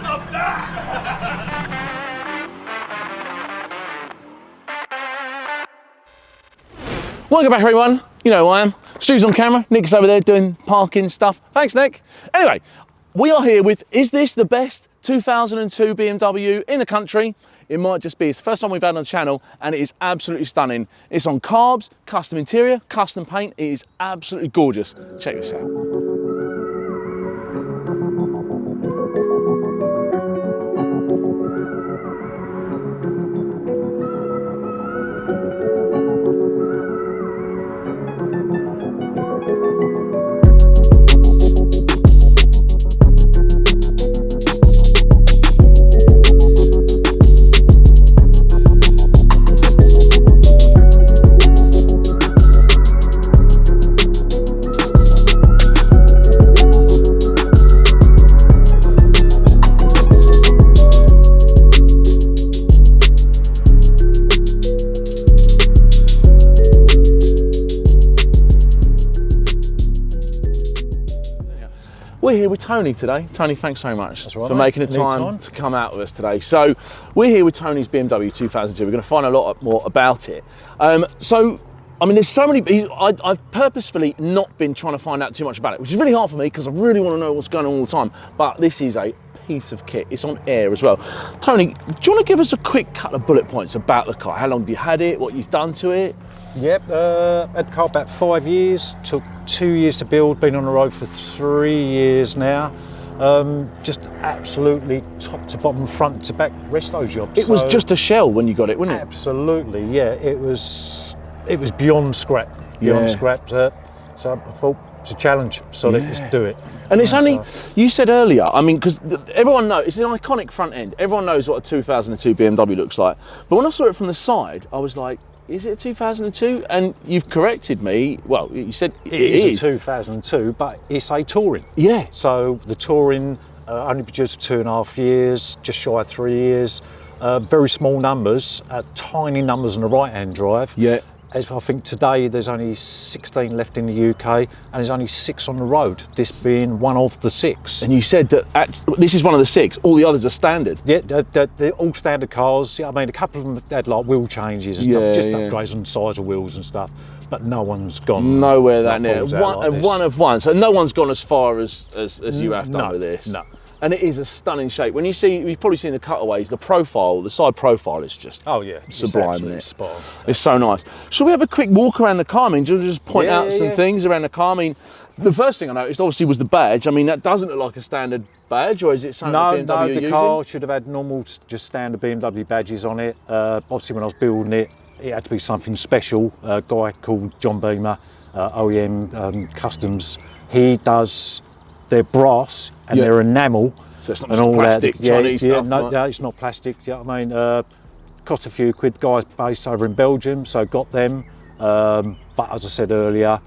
Stop that! Welcome back, everyone. You know who I am. Stu's on camera. Nick's over there doing parking stuff. Thanks, Nick. Anyway, we are here with, is this the best 2002 BMW in the country? It might just be. It's the first time we've had on the channel, and it is absolutely stunning. It's on carbs, custom interior, custom paint. It is absolutely gorgeous. Check this out. We're here with Tony today. Tony, thanks so much for making the time to come out with us today. So we're here with Tony's BMW 2002. We're going to find a lot more about it. So, I mean, there's so many, I've purposefully not been trying to find out too much about it, which is really hard for me because I really want to know what's going on all the time. But this is a piece of kit. It's on air as well. Tony, do you want to give us a quick couple of bullet points about the car? How long have you had it? What you've done to it? Yep, had the car about 5 years, took 2 years to build, been on the road for 3 years now. Just absolutely top to bottom, front to back resto job. It was just a shell when you got it, wasn't it? Absolutely, yeah. It was beyond scrap, beyond scrap. So I thought it's a challenge, so let's do it. And it's only, you said earlier, I mean, because everyone knows, it's an iconic front end. Everyone knows what a 2002 BMW looks like. But when I saw it from the side, I was like, is it a 2002? And you've corrected me. Well, you said it is a 2002, but it's a touring. Yeah. So the touring only produced 2.5 years, just shy of 3 years. Very small numbers, tiny numbers on the right-hand drive. Yeah. As I think today, there's only 16 left in the UK, and there's only 6 on the road, this being one of the 6. And you said that this is one of the 6, all the others are standard. Yeah, they're all standard cars. I mean, a couple of them had like wheel changes and stuff, just upgrades on size of wheels and stuff, but no one's gone nowhere that near. Like one of one, so no one's gone as far as you have done with this. No. And it is a stunning shape. When you've probably seen the cutaways, the profile, the side profile is just sublime, isn't it? Spot on. It's so nice. Shall we have a quick walk around the car? I mean, just point out some things around the car. I mean, the first thing I noticed obviously was the badge. I mean, that doesn't look like a standard badge, or is it something BMW the car should have had normal, just standard BMW badges on it. Obviously, when I was building it, it had to be something special. A guy called John Beamer, OEM Customs, he does their brass and their enamel. So it's not just plastic, Chinese stuff? No, it's not plastic. Yeah, I mean, cost a few quid. Guys based over in Belgium, so got them. But as I said earlier,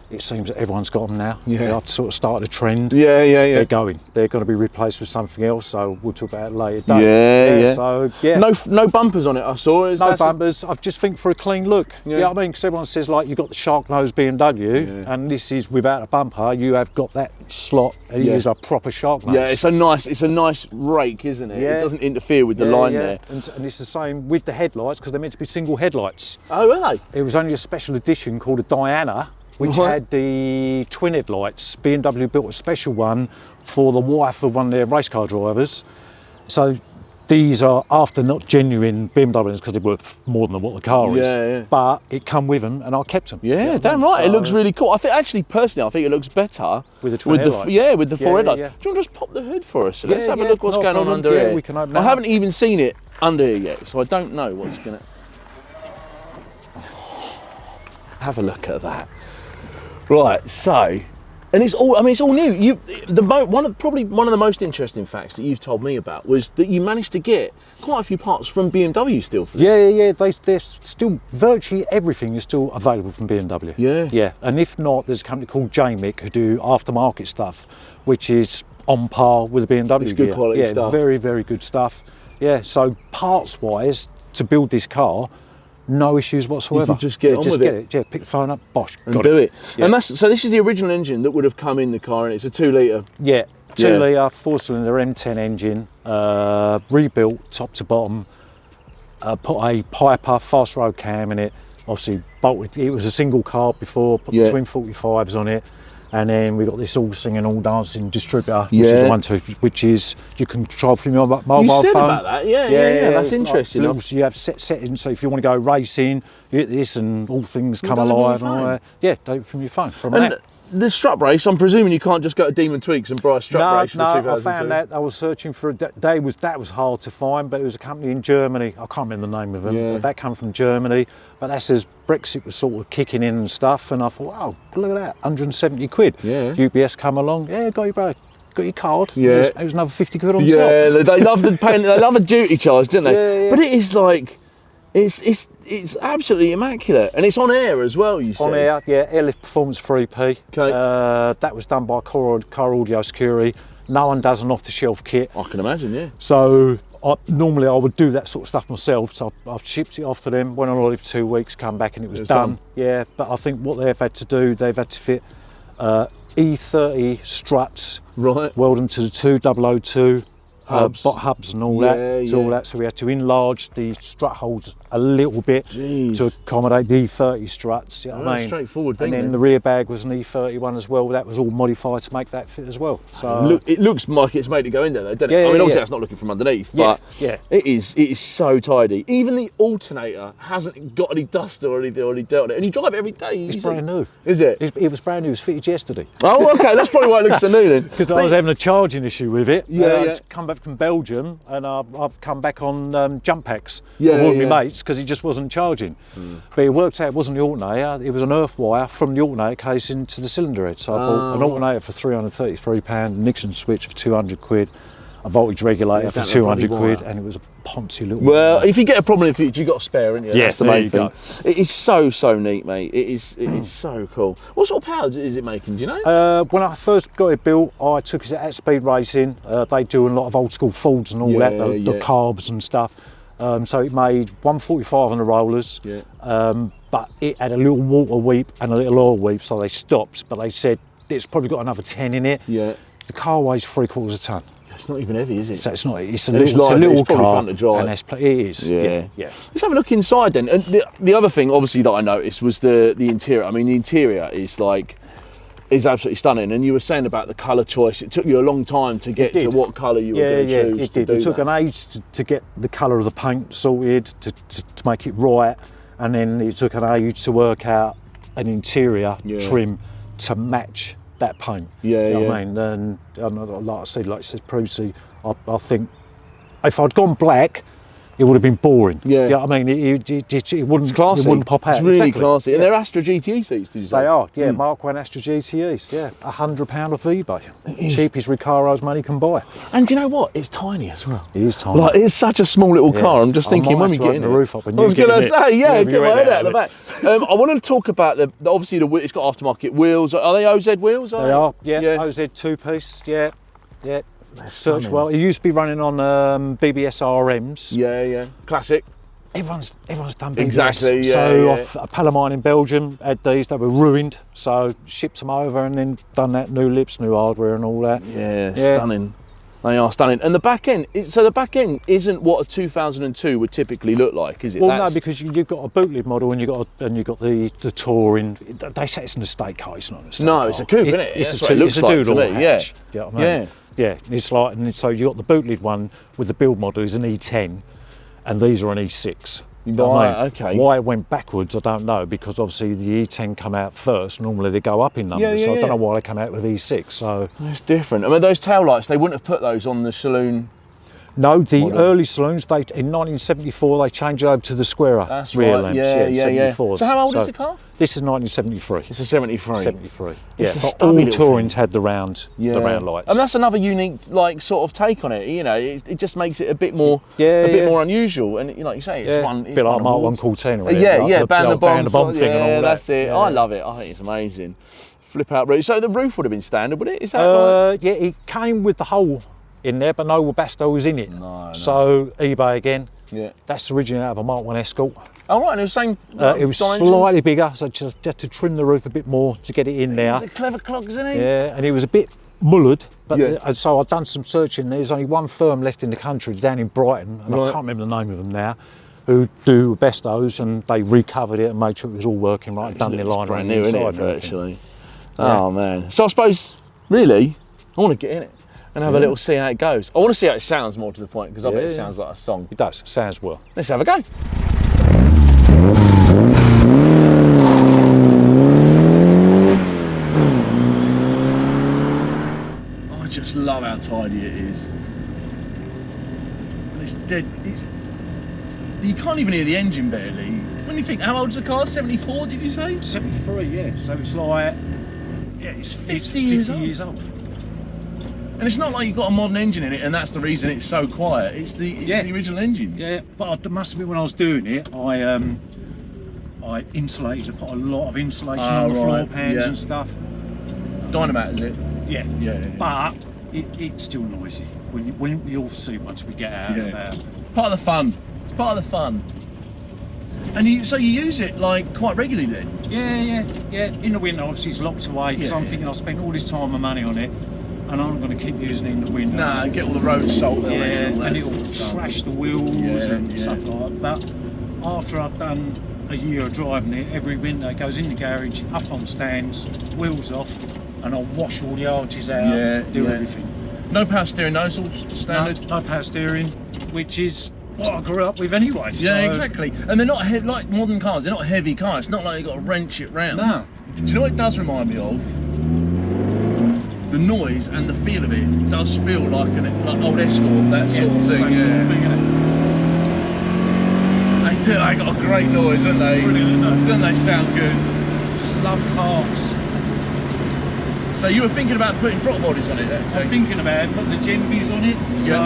it seems that everyone's got them now. Yeah. I've sort of started a trend. Yeah. They're going. They're going to be replaced with something else, so we'll talk about it later. Yeah. So, No bumpers on it, I saw. No bumpers. I just think for a clean look. Yeah, I mean, because everyone says, like, you've got the shark nose BMW, and this is without a bumper. You have got that slot, and it is a proper shark nose. Yeah, it's a nice rake, isn't it? Yeah. It doesn't interfere with the line there. And it's the same with the headlights, because they're meant to be single headlights. Oh, are they? It was only a special edition called a Diana, which had the twin headlights. BMW built a special one for the wife of one of their race car drivers. So these are after not genuine BMWs because they're worth more than what the car is. Yeah. But it come with them, and I kept them. Yeah, damn right. So it looks really cool. I think actually, personally, I think it looks better with the twin headlights. With the four headlights. Do you want to just pop the hood for us? So let's have a look what's going on under here. We can open it I haven't even seen it under here yet, so I don't know what's gonna. Have a look at that. Right, so, and it's all new. Probably one of the most interesting facts that you've told me about was that you managed to get quite a few parts from BMW still for this. They're still, virtually everything is still available from BMW. Yeah, and if not, there's a company called JMIC who do aftermarket stuff, which is on par with the BMW. It's good quality stuff. Very, very good stuff. Yeah, so parts-wise, to build this car, no issues whatsoever. You could just get on with it. Yeah, pick the phone up, bosh, and do it. Yeah. And so this is the original engine that would have come in the car, and it's a 2 litre. Yeah. 2 litre, 4-cylinder M10 engine, rebuilt top to bottom. Put a Piper fast road cam in it. Obviously bolted. It was a single carb before. Put the twin 45s on it, and then we got this all singing, all dancing distributor, which is one to, which is you can control from your mobile phone. You said about that, yeah. That's interesting. Like, you have set settings, so if you want to go racing, you hit this, and all things come alive. And all that. Yeah, do it from your phone. From that. The strut race, I'm presuming you can't just go to Demon Twigs and buy a strut race for 2002. I found that. I was searching for that was hard to find, but it was a company in Germany. I can't remember the name of them. But that come from Germany. But that says Brexit was sort of kicking in and stuff, and I thought, oh, look at that, 170 quid. Yeah. UBS come along. Yeah, got your card. Yeah. It was another 50 quid on top. Yeah, they love the paying. They love a duty charge, don't they? Yeah. But it is like. It's absolutely immaculate, and it's on air as well. You said on air, yeah. Airlift Performance 3P. Okay. That was done by Car Audio Security. No one does an off-the-shelf kit. I can imagine, yeah. So normally I would do that sort of stuff myself. So I've shipped it off to them. Went on holiday for 2 weeks, come back, and it was done. Yeah, but I think what they've had to do, they've had to fit E30 struts. Right. Weld them to the 2002. Hubs and all that. All that. So we had to enlarge the strut holes a little bit to accommodate the E30 struts. You know what I mean? Straightforward thing. And then the rear bag was an E30 one as well. That was all modified to make that fit as well. So it looks like it's made to go in there, though, doesn't it? I mean, obviously that's not looking from underneath, but it is so tidy. Even the alternator hasn't got any dust or anything already dealt on it, and you drive it every day. It's brand new. Is it? It was brand new. It was fitted yesterday. Oh, okay. That's probably why it looks so new then. Because I was having a charging issue with it. I'd come back from Belgium, and I've come back on jump packs with all my mates because it just wasn't charging. But it worked out it wasn't the alternator, it was an earth wire from the alternator case into the cylinder head. So I bought an alternator for £333, a Nixon switch for 200 quid, a voltage regulator for 200 quid, and it was a poncy little wire. If you get a problem in the future, you've got a spare, haven't you? That's the main thing. It is so neat, mate. It is so cool. What sort of power is it making, do you know? When I first got it built, I took it at Speed Racing. They do a lot of old school Fords and all that, the carbs and stuff. So it made 145 on the rollers, but it had a little water weep and a little oil weep, so they stopped. But they said it's probably got another 10 in it. Yeah. The car weighs 3/4 ton. It's not even heavy, is it? So it's not. It's a little car. Fun to drive. And it is. Yeah. Let's have a look inside then. And the other thing, obviously, that I noticed was the interior. I mean, the interior is absolutely stunning. And you were saying about the colour choice. It took you a long time to get to what colour you were going to choose. It did. It took an age to get the colour of the paint sorted to make it right, and then it took an age to work out an interior trim to match that paint. You know what I mean? And like I said previously, I think if I'd gone black, it would have been boring. Yeah. You know what I mean? It wouldn't pop out. It's really classy. And they're Astra GTE seats, did you say? They are, Mark 1 Astra GTEs, £100 off eBay. Cheapest Ricaro's money can buy. And do you know what? It's tiny as well. It is tiny. Like, it's such a small little car. I'm just thinking when we get in the roof up and I was going to say, get my head out of the back. I wanted to talk about obviously it's got aftermarket wheels. Are they OZ wheels? They are, OZ 2-piece, yeah. Search well. It used to be running on BBS RMs. Yeah. Classic. Everyone's done BBS. Exactly. Yeah. So a pal of mine in Belgium had these. They were ruined. So shipped them over and then done that, new lips, new hardware, and all that. Yeah. Stunning. They are stunning. And the back end, the back end isn't what a 2002 would typically look like, is it? Well, no, because you've got a bootleg model and you've got the touring. They say it's an estate car. It's not an estate car. No, it's a coupe, isn't it? It's a doodle hatch. You know what I mean? Yeah, it's like, and so you got the bootleg one with the build model is an E10, and these are an E6. You know what I mean? Okay. Why it went backwards, I don't know, because obviously the E10 come out first. Normally they go up in numbers, so I don't know why they come out with E6. So it's different. I mean, those tail lights, they wouldn't have put those on the saloon. No, the early saloons, in 1974, they changed it over to the squarer rear lamps. Yeah. So how old is the car? This is 1973. It's a 73. 73. Yeah, but all Tourings had the round lights. And that's another unique, sort of take on it. You know, it just makes it a bit more, more unusual. And like you say, it's one. A bit like Mark 1 Cortina. Ban the bomb thing and all that. That's it. I love it. I think it's amazing. Flip out roof. So the roof would have been standard, would it? Is that yeah, it came with the hole in there, but no Webasto was in it. No. So eBay again. Yeah. That's originally out of a Mark 1 Escort. Oh right, and it was the same. It was slightly bigger, so just had to trim the roof a bit more to get it in there. It's a clever clock, isn't it? Yeah, and it was a bit mullered, but Yeah. and so I've done some searching. There's only one firm left in the country down in Brighton, and I Right. can't remember the name of them now, who do bestos, and they recovered it and made sure it was all working right, and done the line brand on the new, isn't inside it, and everything. virtually? Yeah. Oh man. So I suppose, really, I want to get in it and have a little see how it goes. I want to see how it sounds more to the point, because I bet it Yeah. sounds like a song. It does, sounds well. Let's have a go. I just love how tidy it is. And it's dead. You can't even hear the engine barely. When you think, how old's the car? 74, did you say? 73, yeah. So it's like, yeah, it's 50 years old. And it's not like you've got a modern engine in it and that's the reason it's so quiet. It's the original engine. Yeah, but I must admit, when I was doing it, I insulated, I put a lot of insulation on the floor pans and stuff. Dynamite, is it? Yeah. Yeah. But it's still noisy. When you'll see once we get out and about. Part of the fun. It's part of the fun. And so you use it like quite regularly then? Yeah. In the winter, obviously it's locked away, so I'm thinking I spent all this time and money on it, and I'm going to keep using it in the winter. Nah, get all the road salt on it. And it'll trash the wheels and stuff like that. But after I've done a year of driving it, every winter it goes in the garage, up on stands, wheels off, and I'll wash all the arches out, do everything. No power steering, no, it's all standard. No power steering, which is what I grew up with anyway. Yeah, exactly. And they're not like modern cars, they're not heavy cars. It's not like you've got to wrench it round. No. Do you know what it does remind me of? The noise and the feel of it does feel like an old Escort, that sort of thing. Sort of thing, innit? They got a great noise, don't they? Brilliant, isn't it? Don't they sound good? Just love cars. So you were thinking about putting throttle bodies on it? I'm thinking about putting the Genvies on it. So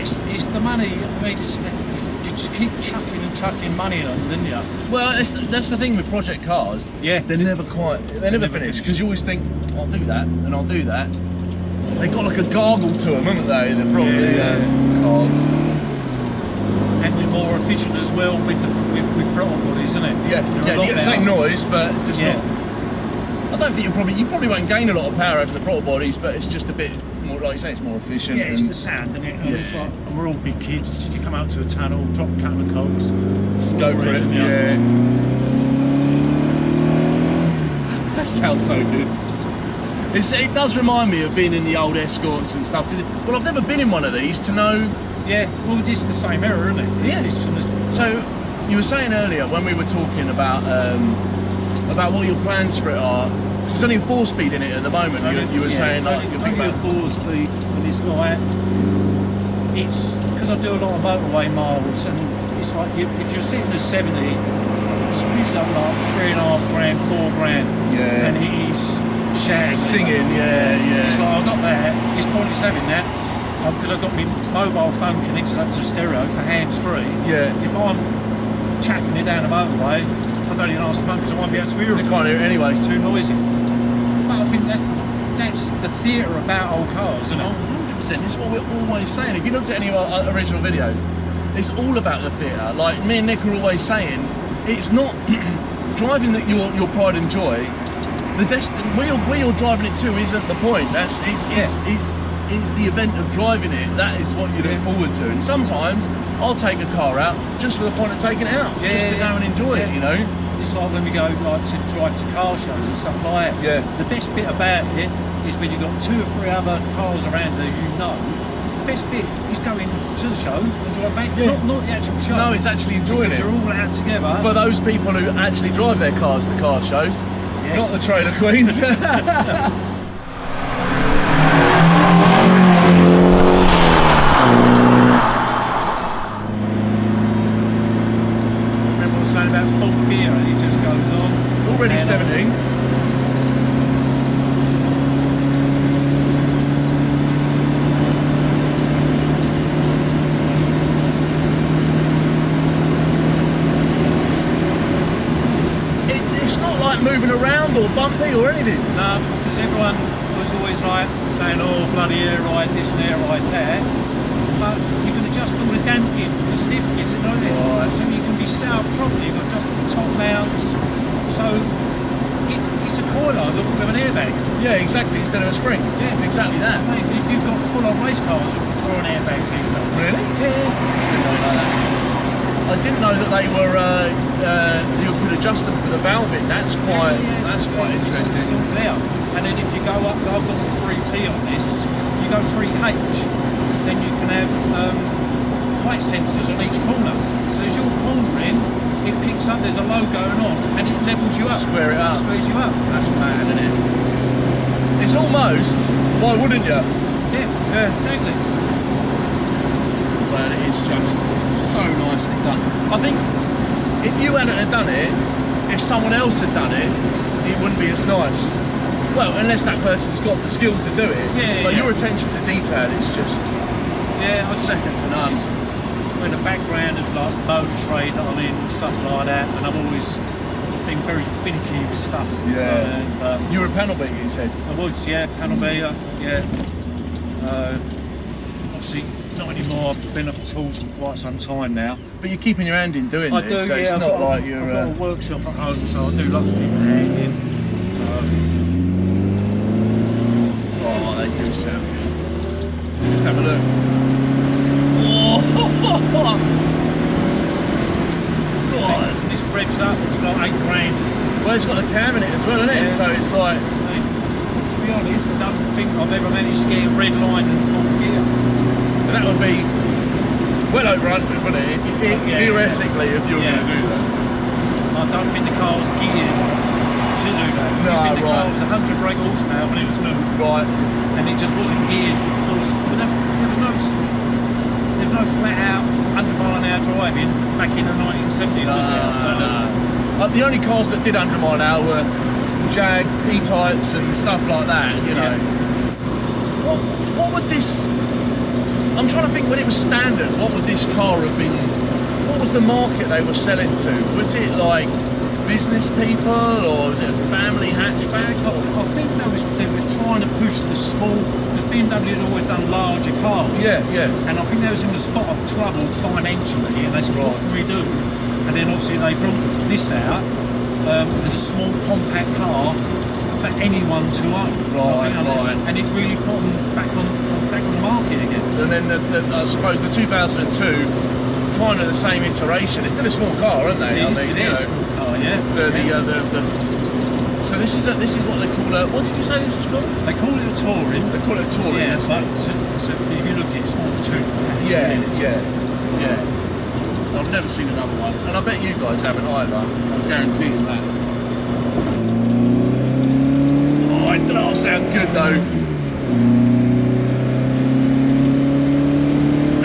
it's the money. I mean, you just keep chucking money on, didn't you? Well, that's the thing with project cars. Yeah. They're never finished, because you always think, I'll do that and I'll do that. They got like a gargle to them, haven't they? The cars. And they're more efficient as well with throttle bodies, isn't it? Yeah. You get the same noise, but just not. I don't think you probably won't gain a lot of power over the throttle bodies, but it's just a bit more, like you say, it's more efficient. Yeah, it's the sound, isn't it? And it's like, and we're all big kids. You come out to a tunnel, drop a couple of cogs, go for it. Yeah. That sounds so good. It does remind me of being in the old Escorts and stuff. Well, I've never been in one of these to know. Yeah, well, it's the same era, isn't it? Yeah. So you were saying earlier when we were talking about what your plans for it are. There's only a 4-speed in it at the moment. You were saying like you're thinking about 4-speed, and it's like because I do a lot of motorway miles, and it's like if you're sitting at 70, it's usually up like $3,500, $4,000. Yeah. And it is shag singing. Yeah. It's like I've got that. It's pointless having that because I've got my mobile phone connected up to the stereo for hands-free. Yeah. If I'm chaffing it down the motorway, I don't even answer the phone because I won't be able to hear it. You can't hear it anyway. It's too noisy. But I think that's the theatre about old cars, isn't it? 100%. This is what we're always saying. If you looked at any of our original videos, it's all about the theatre. Like me and Nick are always saying, it's not driving that your pride and joy. Where you're driving it to isn't the point. It's the event of driving it. That is what you look forward to. And sometimes I'll take a car out just for the point of taking it out, just to go and enjoy it. You know. It's like when we go like to drive to car shows and stuff like that. Yeah. The best bit about it is when you've got 2 or 3 other cars around there you know. The best bit is going to the show and drive back. Yeah. Not the actual show. No, it's actually enjoying because it. You're all out together. For those people who actually drive their cars to car shows, not the trailer queens. About 4th gear and it just goes on. It's already 17. It's not like moving around or bumpy or anything. No, because everyone was always like saying, oh bloody air ride this and air ride that. But you can adjust all the damping, the stiffness, and all that. Right. So you can be set up properly. You've got adjustable top mounts. So it's a coilover with an airbag. Yeah, exactly, instead of a spring. Yeah. Exactly that. Mate, you've got full-on race cars or on airbags these days. Really? Yeah. I didn't know that they were, you could adjust them for the valving. That's quite interesting. It's all there. And then if you go up, I've got a 3P on this, you go 3H, then you can have height sensors on each corner. So as you're cornering, it picks up, there's a low going on, and it levels you up. Square it up. Squares you up. That's mad, isn't it? It's almost, why wouldn't you? Yeah, exactly. Well, it is just so nicely done. I think if you hadn't have done it, if someone else had done it, it wouldn't be as nice. Well, unless that person's got the skill to do it. Yeah, but yeah. your attention to detail is just second to none. In the background of like motor trade that I'm in and stuff like that, and I've always been very finicky with stuff. Yeah. You were a panel beater, you said? I was, yeah, panel beater, yeah. Obviously, not anymore. I've been off the tools for quite some time now. But you're keeping your hand in doing I this, do, so yeah. it's not like you're... I've got a workshop at home, so I do lots of keeping my hand in. Oh, they do sound good. Just have a look. Oh, God. This revs up, it's like 8 grand. Well, it's got a cam in it as well, isn't it? Yeah. So it's like... To be honest, I don't think I've ever managed to get a red line in 4th gear. And that would be well over 100, wouldn't it? Theoretically, if you were going to do that. I don't think the car was geared to do that. No, I think the car right. was 100 brake horsepower when it was new. Right. And it just wasn't geared for the speed. There's no flat out 100 mile an hour driving back in the 1970s, was there? So, no. The only cars that did 100 mile an hour were Jag, E-types and stuff like that, you know. What would this... I'm trying to think, when it was standard, what would this car have been... What was the market they were selling to? Was it like business people, or was it a family hatchback? I think they was trying to push the small, because BMW had always done larger cars. Yeah. And I think they was in the spot of trouble financially, and they said, what can we do? And then obviously they brought this out as a small compact car for anyone to own. Right. And it really put them back on the market again. And then I suppose the 2002, kind of the same iteration. It's still a small car, aren't they? It is. Oh yeah. So this is what they call a. What did you say this was called? They call it a touring. They call it a touring. Yeah, but so if you look at it, it's more of a two. Yeah. I've never seen another one, and I bet you guys haven't either. I'm guaranteeing that. Oh, it does sound good though.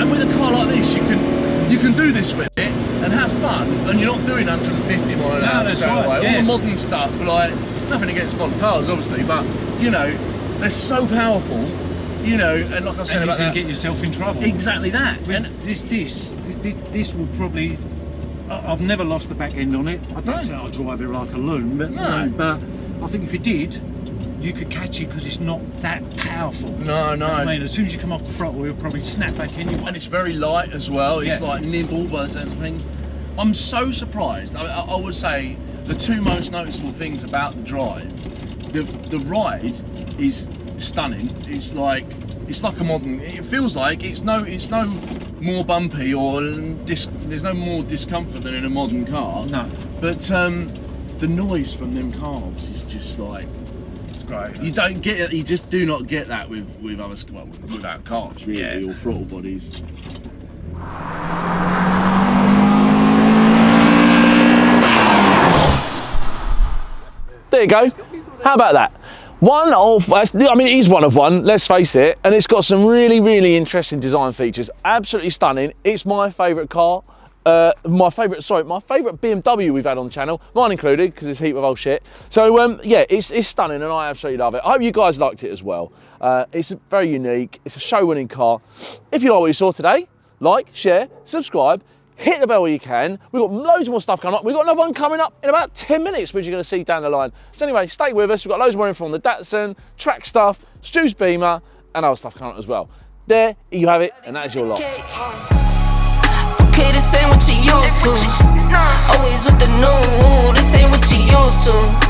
And with a car like this, you can do this with it and have fun, and you're not doing 150 mile an hour. No, that's straight right. away. Yeah. All the modern stuff, like nothing against modern cars, obviously, but you know, they're so powerful. You know, and like I said and about you can that, get yourself in trouble. Exactly that. And this will probably. I've never lost the back end on it. I don't say I drive it like a loon, but but I think if you did, you could catch it because it's not that powerful. No. I mean, as soon as you come off the throttle, it'll probably snap back anyway. And it's very light as well. It's like nimble by the sense of things. I'm so surprised. I would say the two most noticeable things about the drive, the ride is stunning. It's like a modern. It feels like it's no more bumpy or there's no more discomfort than in a modern car. No. But the noise from them carbs is just like. Great. You don't get it. You just do not get that with other, well, without cars really, or throttle bodies. There you go. How about that? I mean, it is one of one, let's face it, and it's got some really, really interesting design features. Absolutely stunning. It's my favourite car. My favourite BMW we've had on the channel, mine included, because it's a heap of old shit. So yeah, it's stunning, and I absolutely love it. I hope you guys liked it as well. It's very unique. It's a show-winning car. If you like what you saw today, like, share, subscribe. Hit the bell where you can. We've got loads more stuff coming up. We've got another one coming up in about 10 minutes, which you're going to see down the line. So anyway, stay with us. We've got loads more info on the Datsun, track stuff, Stu's Beamer, and other stuff coming up as well. There you have it, and that is your lot. Okay, this ain't what you used to. Always with the new, this ain't what you used to.